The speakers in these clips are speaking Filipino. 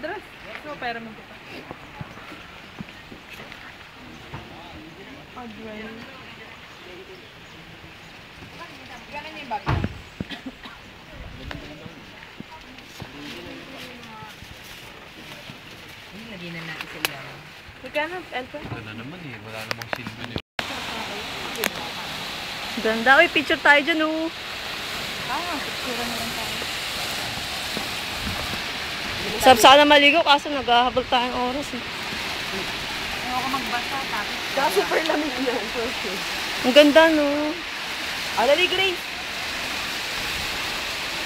dress. So, pera mo kita. Adway. Ganun yung bag. Lagyan na natin sa ilalim. Magkano, Elton? Ito na naman eh. Wala namang silbi niyo. Ganda. Uy, picture tayo dyan, oh. Picture na lang tayo. Sarap sana maligo kaso naghahabol tayong oras, eh. Ayaw ko magbasa, tapos. Saka super lamig na. Ang ganda, no? Dali, Grace.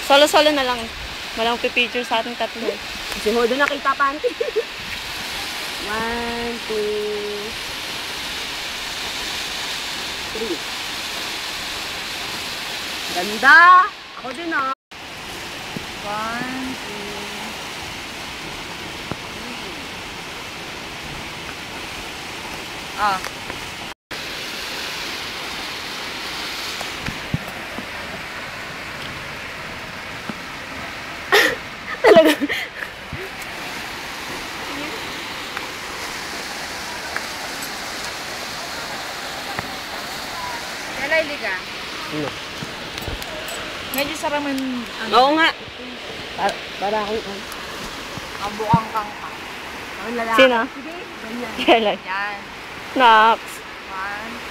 Solo-solo na lang. Walang pipicture sa ating tatlo. Si Hodo nakita panty. 1, 2, 3. Ganda! Ako din, ah. 1, 2, 3. Ah. Talaga. Lalay ka. Ano? Medyo saraman. Oo nga. Para akong... Ang bukang kang ka. Ang lalaki. Sino? Sige, ganyan. Kailan? Yan. Nox. 1, 2.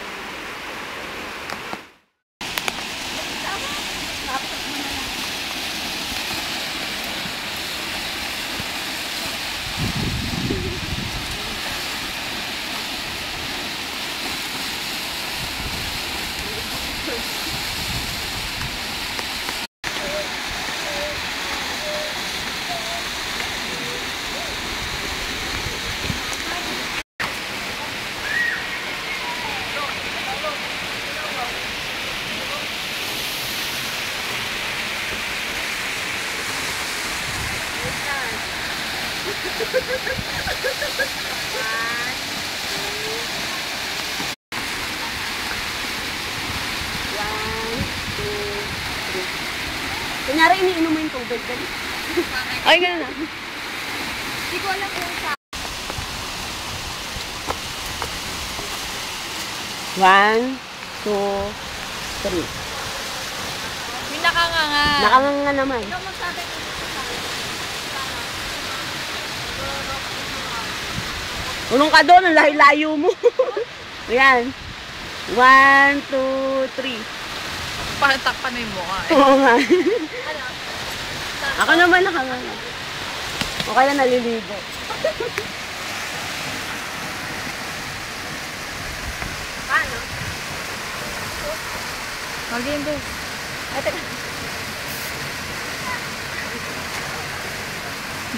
Kunyari, iniinom mo yung tubig. Dali. Ay, gano'n na. Hindi ko alam kung sa... 1, 2, 3. May nakanganga. Nakanganga naman. Ikaw magsabi ko sa Ulong ka doon, ang layo-layo mo. Ayan. 1, 2, 3. Parang takpan na yung mukha eh. Oo nga. Ako naman nakanganga. Okay na naliligo. Paano? Maging din. Ay, teka.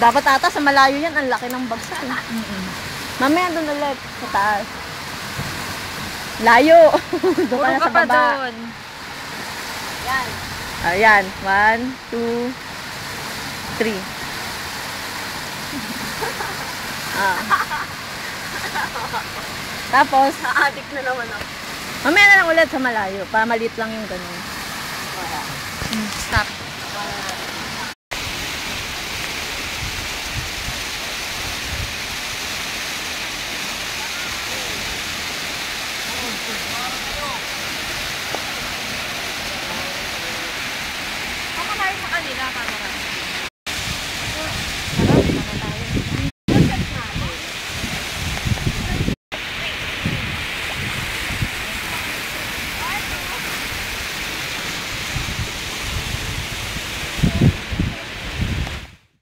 Dapat ata sa malayo yan, ang laki ng bagsak. Mamaya doon ulit, sa taas. Layo. Doon ka na sa baba. Doon. Yan. Ayan. 1, 2, 3. Tapos, Naadik na naman ako. mamaya na lang ulit sa malayo. Para maliit lang yung ganun. Stop. Ako tayo sa kanila, camera.